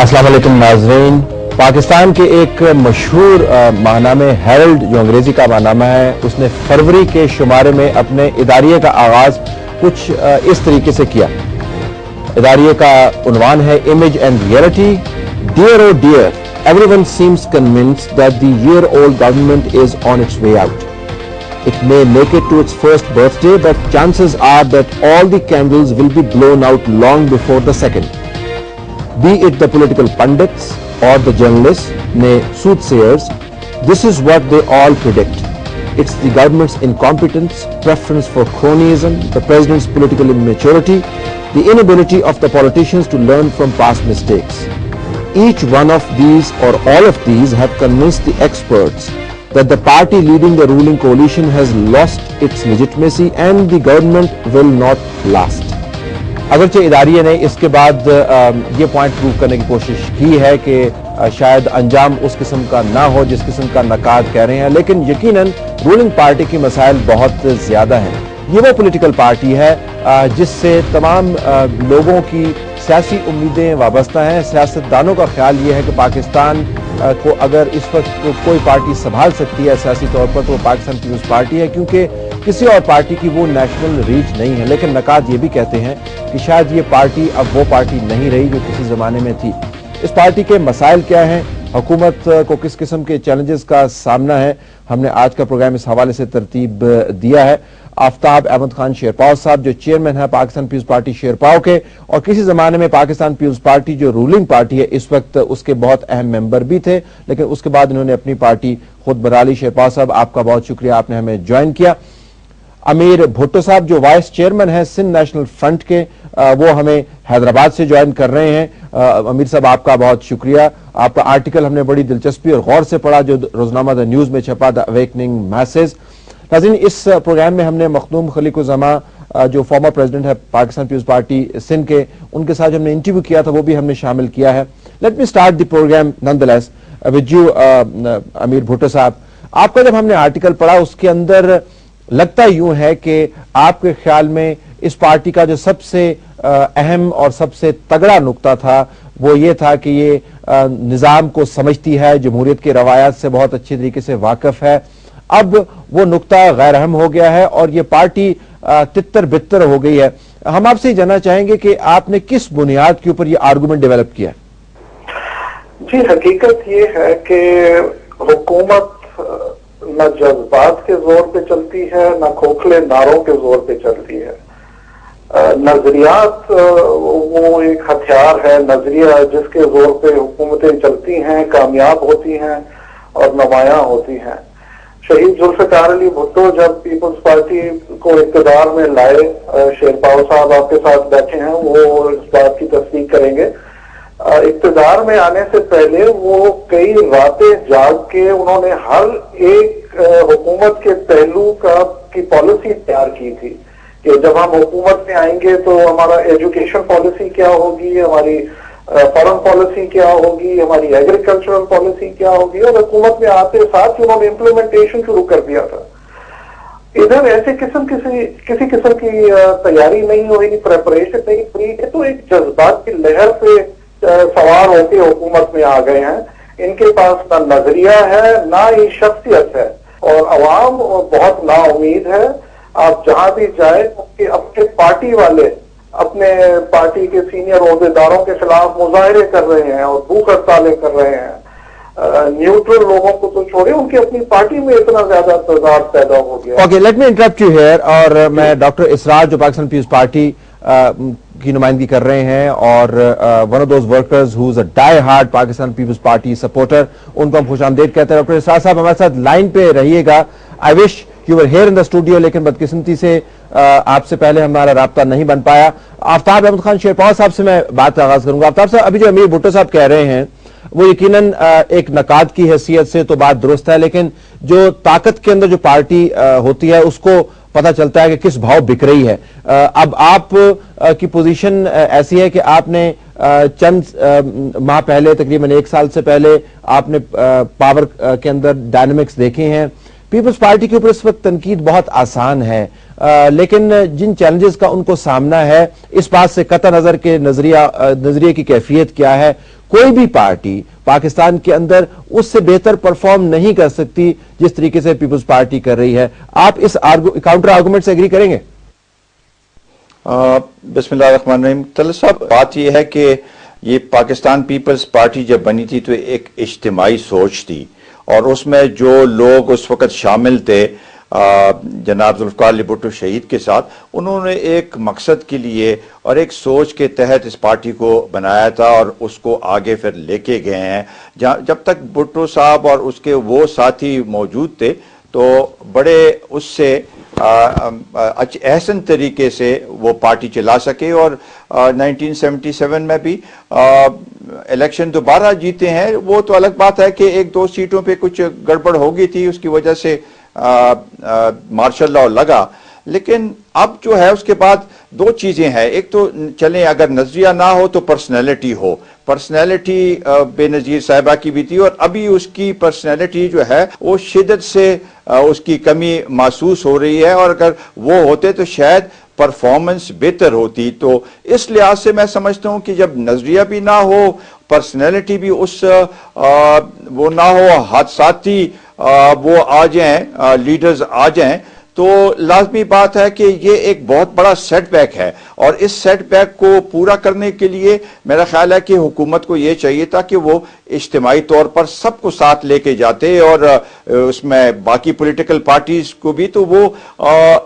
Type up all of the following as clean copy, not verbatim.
السلام علیکم ناظرین. پاکستان کے ایک مشہور ماہنامے ہیرلڈ جو انگریزی کا ماہنامہ ہے اس نے فروری کے شمارے میں اپنے اداریے کا آغاز کچھ اس طریقے سے کیا. اداریے کا عنوان ہے image and reality. Dear oh dear, everyone seems convinced that the year old government is on its way out. It may make it to its first birthday, but chances are that all the candles will be blown out long before the second. Be it the political pundits or the journalists, nay soothsayers, this is what they all predict. It's the government's incompetence, preference for cronyism, the president's political immaturity, the inability of the politicians to learn from past mistakes. Each one of these or all of these have convinced the experts that the party leading the ruling coalition has lost its legitimacy and the government will not last. اگرچہ اداریے نے اس کے بعد یہ point prove کرنے کی کوشش کی ہے کہ شاید انجام اس قسم کا نہ ہو جس قسم کا نقاد کہہ رہے ہیں, لیکن یقیناً رولنگ پارٹی کی مسائل بہت زیادہ ہیں. یہ وہ پولیٹیکل پارٹی ہے جس سے تمام لوگوں کی سیاسی امیدیں وابستہ ہیں. سیاستدانوں کا خیال یہ ہے کہ پاکستان کو اگر اس وقت کوئی پارٹی سنبھال سکتی ہے سیاسی طور پر تو وہ پاکستان پیپلز پارٹی ہے, کیونکہ کسی اور پارٹی کی وہ نیشنل ریچ نہیں ہے. لیکن نقاد یہ بھی کہتے ہیں کہ شاید یہ پارٹی اب وہ پارٹی نہیں رہی جو کسی زمانے میں تھی. اس پارٹی کے مسائل کیا ہیں, حکومت کو کس قسم کے چیلنجز کا سامنا ہے, ہم نے آج کا پروگرام اس حوالے سے ترتیب دیا ہے. آفتاب احمد خان شیرپاؤ صاحب جو چیئرمین ہے پاکستان پیپلز پارٹی شیرپاؤ کے, اور کسی زمانے میں پاکستان پیپلز پارٹی جو رولنگ پارٹی ہے اس وقت اس کے بہت اہم ممبر بھی تھے, لیکن اس کے بعد انہوں نے اپنی پارٹی خود بنا لی. شیرپاؤ صاحب آپ کا بہت شکریہ, آپ نے ہمیں جوائن کیا. امیر بھٹو صاحب جو وائس چیئرمین ہیں سندھ نیشنل فرنٹ کے, وہ ہمیں حیدرآباد سے جوائن کر رہے ہیں. امیر صاحب آپ کا بہت شکریہ. آپ کا آرٹیکل ہم نے بڑی دلچسپی اور غور سے پڑھا جو روزنامہ دا نیوز میں چھپا, دا اویکننگ میسز. ناظرین, اس پروگرام میں ہم نے مخدوم خلیق الزماں جو فارمر پریزیڈنٹ ہے پاکستان پیپلز پارٹی سندھ کے, ان کے ساتھ ہم نے انٹرویو کیا تھا, وہ بھی ہم نے شامل کیا ہے. Let me start the program nonetheless with you Amir Bhutto صاحب. آپ کا جب ہم نے آرٹیکل پڑھا اس کے اندر لگتا یوں ہے کہ آپ کے خیال میں اس پارٹی کا جو سب سے اہم اور سب سے تگڑا نقطہ تھا وہ یہ تھا کہ یہ نظام کو سمجھتی ہے, جمہوریت کے روایات سے بہت اچھی طریقے سے واقف ہے. اب وہ نقطہ غیر اہم ہو گیا ہے اور یہ پارٹی تتر بتر ہو گئی ہے. ہم آپ سے جاننا چاہیں گے کہ آپ نے کس بنیاد کے اوپر یہ آرگومنٹ ڈیولپ کیا؟ جی, حقیقت یہ ہے کہ حکومت نہ جذبات کے زور پہ چلتی ہے نہ کھوکھلے نعروں کے زور پہ چلتی ہے. نظریات وہ ایک ہتھیار ہے, نظریہ جس کے زور پہ حکومتیں چلتی ہیں, کامیاب ہوتی ہیں اور نمایاں ہوتی ہیں. شہید ذوالفقار علی بھٹو جب پیپلز پارٹی کو اقتدار میں لائے, شیرپاؤ صاحب آپ کے ساتھ بیٹھے ہیں, وہ اس بات کی تصدیق کریں گے, اقتدار میں آنے سے پہلے وہ کئی راتیں جاگ کے انہوں نے ہر ایک حکومت کے پہلو کی پالیسی تیار کی تھی کہ جب ہم حکومت میں آئیں گے تو ہمارا ایجوکیشن پالیسی کیا ہوگی, ہماری فارن پالیسی کیا ہوگی, ہماری ایگریکلچرل پالیسی کیا ہوگی, اور حکومت میں آتے ساتھ انہوں نے امپلیمنٹیشن شروع کر دیا تھا. ادھر ایسے کسی قسم کی تیاری نہیں ہوئی, پریپریشن نہیں ہوئی, تو ایک جذبات کی لہر پہ سوار ہو کے حکومت میں آ گئے ہیں. ان کے پاس نہ نظریہ ہے نہ ہی شخصیت ہے, اور عوام بہت نا امید ہے. آپ جہاں بھی جائیں اپنے پارٹی والے اپنے پارٹی کے سینئر عہدیداروں کے خلاف مظاہرے کر رہے ہیں اور بھوک ہڑتالیں کر رہے ہیں. نیوٹرل لوگوں کو تو چھوڑے, ان کی اپنی پارٹی میں اتنا زیادہ تضاد پیدا ہو گیا. Okay, let me interrupt you here. اور میں ڈاکٹر اسرار جو پاکستان پیپلز پارٹی کی نمائندگی کر رہے ہیں اور one of those workers who is a die hard Pakistan Peoples Party supporter, ان کو ہم خوش آمدید کہتے ہیں. ڈاکٹر اسرار صاحب ہمارے ساتھ لائن پہ رہیے گا. I wish you were here in the studio, لیکن بدقسمتی سے آپ سے پہلے ہمارا رابطہ نہیں بن پایا. آفتاب احمد خان شیرپاؤ صاحب سے میں بات کا آغاز کروں گا. آفتاب صاحب, ابھی جو امیر بھٹو صاحب کہہ رہے ہیں وہ یقیناً ایک نقاد کی حیثیت سے تو بات درست ہے, لیکن جو طاقت کے اندر جو پارٹی ہوتی ہے اس کو پتہ چلتا ہے کہ کس بھاؤ بک رہی ہے. اب آپ کی پوزیشن ایسی ہے کہ آپ نے چند ماہ پہلے, تقریباً 1 سال سے پہلے آپ نے پاور کے اندر ڈائنامکس دیکھے ہیں. پیپلز پارٹی کے اوپر اس وقت تنقید بہت آسان ہے, لیکن جن چیلنجز کا ان کو سامنا ہے اس بات سے قطع نظر کے نظریے کی کیفیت کیا ہے, کوئی بھی پارٹی پاکستان کے اندر اس سے بہتر پرفارم نہیں کر سکتی جس طریقے سے پیپلز پارٹی کر رہی ہے. آپ اس کاؤنٹر آرگومنٹ سے ایگری کریں گے؟ بسم اللہ الرحمن الرحیم. طلعت صاحب، بات یہ ہے کہ یہ پاکستان پیپلز پارٹی جب بنی تھی تو ایک اجتماعی سوچ تھی، اور اس میں جو لوگ اس وقت شامل تھے جناب ذوالفقار علی بھٹو شہید کے ساتھ، انہوں نے ایک مقصد کے لیے اور ایک سوچ کے تحت اس پارٹی کو بنایا تھا اور اس کو آگے پھر لے کے گئے ہیں. جب تک بھٹو صاحب اور اس کے وہ ساتھی موجود تھے تو بڑے اس سے احسن طریقے سے وہ پارٹی چلا سکے، اور 1977 میں بھی الیکشن دوبارہ جیتے ہیں. وہ تو الگ بات ہے کہ ایک دو سیٹوں پہ کچھ گڑبڑ ہو گئی تھی، اس کی وجہ سے مارشل لاء لگا. لیکن اب جو ہے اس کے بعد دو چیزیں ہیں. ایک تو چلیں اگر نظریہ نہ ہو تو پرسنالٹی ہو. پرسنالٹی بے نظیر صاحبہ کی بھی تھی، اور ابھی اس کی پرسنالٹی جو ہے وہ شدت سے اس کی کمی محسوس ہو رہی ہے، اور اگر وہ ہوتے تو شاید پرفارمنس بہتر ہوتی. تو اس لحاظ سے میں سمجھتا ہوں کہ جب نظریہ بھی نہ ہو، پرسنالٹی بھی اس وہ نہ ہو، حادثاتی وہ آ جائیں، لیڈرز آ جائیں، تو لازمی بات ہے کہ یہ ایک بہت بڑا سیٹ بیک ہے. اور اس سیٹ بیک کو پورا کرنے کے لیے میرا خیال ہے کہ حکومت کو یہ چاہیے تھا کہ وہ اجتماعی طور پر سب کو ساتھ لے کے جاتے، اور اس میں باقی پولیٹیکل پارٹیز کو بھی، تو وہ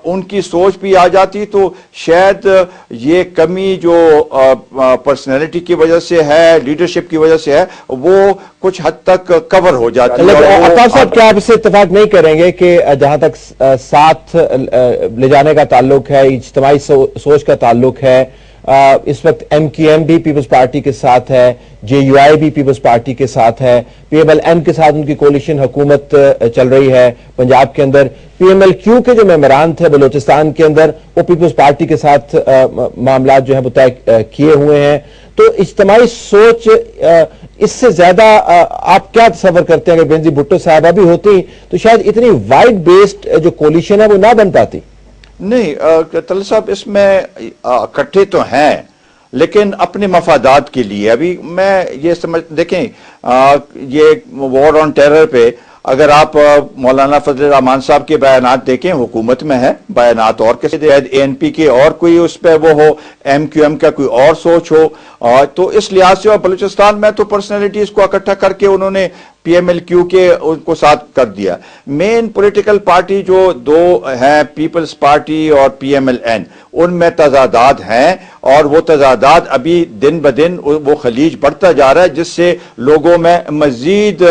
ان کی سوچ بھی آ جاتی، تو شاید یہ کمی جو پرسنالٹی کی وجہ سے ہے، لیڈرشپ کی وجہ سے ہے، وہ کچھ حد تک کور ہو جاتی ہے. عطاف صاحب، کیا آپ اس سے اتفاق نہیں کریں گے کہ جہاں تک ساتھ لے جانے کا تعلق ہے، اجتماعی سوچ کا تعلق ہے، اس وقت ایم کیو ایم بھی پیپلز پارٹی کے ساتھ ہے، جے یو آئی بھی پیپلز پارٹی کے ساتھ ہے، پی ایم ایل این کے ساتھ ان کی کولیشن حکومت چل رہی ہے پنجاب کے اندر، پی ایم ایل کیو کے جو ممبران تھے بلوچستان کے اندر وہ پیپلز پارٹی کے ساتھ معاملات جو ہیں وہ طے کیے ہوئے ہیں. تو اجتماعی سوچ اس سے زیادہ آپ کیا تصور کرتے ہیں؟ اگر بینظیر بھٹو صاحبہ بھی ہوتی تو شاید اتنی وائڈ بیسڈ جو کولیشن ہے وہ نہ بن پاتی. نہیں طلعت صاحب، اس میں اکٹھے تو ہیں لیکن اپنے مفادات کے لیے. ابھی میں یہ سمجھ دیکھیں، یہ وار آن ٹیرر پہ اگر آپ مولانا فضل الرحمان صاحب کے بیانات دیکھیں، حکومت میں ہے بیانات، اور کسی اے این پی کے اور کوئی اس پہ وہ ہو، ایم کیو ایم کا کوئی اور سوچ ہو، تو اس لحاظ سے. اور بلوچستان میں تو پرسنالٹیز کو اکٹھا کر کے انہوں نے پی ایم ایل کیو کے ان کو ساتھ کر دیا. مین پولیٹیکل پارٹی جو دو ہیں، پیپلز پارٹی اور پی ایم ایل این، ان میں تضادات ہیں، اور وہ تضادات ابھی دن بدن وہ خلیج بڑھتا جا رہا ہے، جس سے لوگوں میں مزید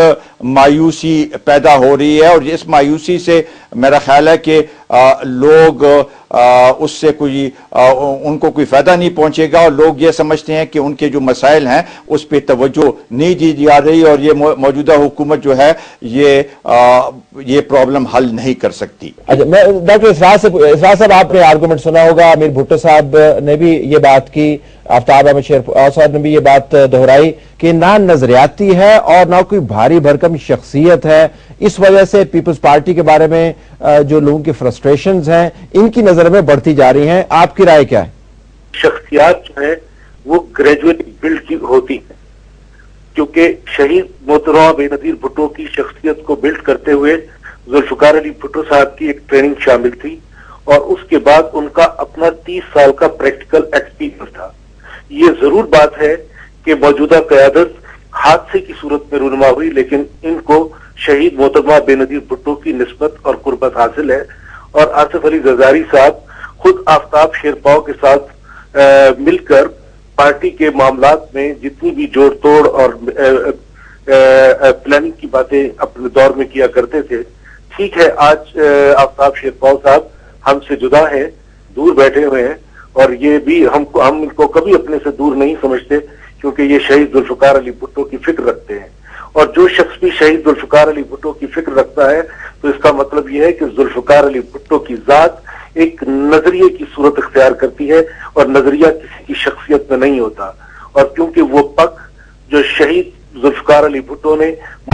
مایوسی پیدا ہو رہی ہے. اور اس مایوسی سے میرا خیال ہے کہ لوگ اس سے کوئی ان کو کوئی فائدہ نہیں پہنچے گا، اور لوگ یہ سمجھتے ہیں کہ ان کے جو مسائل ہیں اس پہ توجہ نہیں دی جا رہی، اور یہ موجودہ حکومت جو ہے یہ پرابلم حل نہیں کر سکتی. اچھا، میں ڈاکٹر اسرار صاحب، آپ نے آرگومنٹ سنا ہوگا، امیر بھٹو صاحب نے بھی یہ بات کی، آفتاب احمد شیر صاحب نے بھی یہ بات دہرائی کہ نہ نظریاتی ہے اور نہ کوئی بھاری بھرکم شخصیت ہے. اس وجہ سے پیپلز پارٹی کے بارے میں جو لوگوں کی فرسٹریشنز ہیں ان کی نظر میں بڑھتی جا رہی ہیں. آپ کی رائے کیا ہے؟ شخصیات جو ہے وہ گریجویٹلی بلڈ کی ہوتی ہیں، کیونکہ شہید محترمہ بے نظیر بھٹو کی شخصیت کو بلڈ کرتے ہوئے ذوالفقار علی بھٹو صاحب کی ایک ٹریننگ شامل تھی، اور اس کے بعد ان کا اپنا 30 سال کا پریکٹیکل ایکسپیرینس تھا. یہ ضرور بات ہے کہ موجودہ قیادت حادثے کی صورت میں رونما ہوئی، لیکن ان کو شہید محترمہ بے نظیر بھٹو کی نسبت اور قربت حاصل ہے. اور آصف علی زرداری صاحب خود آفتاب شیرپاؤ کے ساتھ مل کر پارٹی کے معاملات میں جتنی بھی جوڑ توڑ اور پلاننگ کی باتیں اپنے دور میں کیا کرتے تھے. ٹھیک ہے، آج آفتاب شیرپاؤ صاحب ہم سے جدا ہیں، دور بیٹھے ہوئے ہیں، اور یہ بھی ہم ان کو کبھی اپنے سے دور نہیں سمجھتے، کیونکہ یہ شہید ذوالفقار علی بھٹو کی فکر رکھتے ہیں. اور جو شخص بھی شہید ذوالفقار علی بھٹو کی فکر رکھتا ہے تو اس کا مطلب یہ ہے کہ ذوالفقار علی بھٹو کی ذات ایک نظریے کی صورت اختیار کرتی ہے، اور نظریہ کسی کی شخصیت میں نہیں ہوتا. اور کیونکہ وہ پک جو شہید ذوالفقار علی بھٹو نے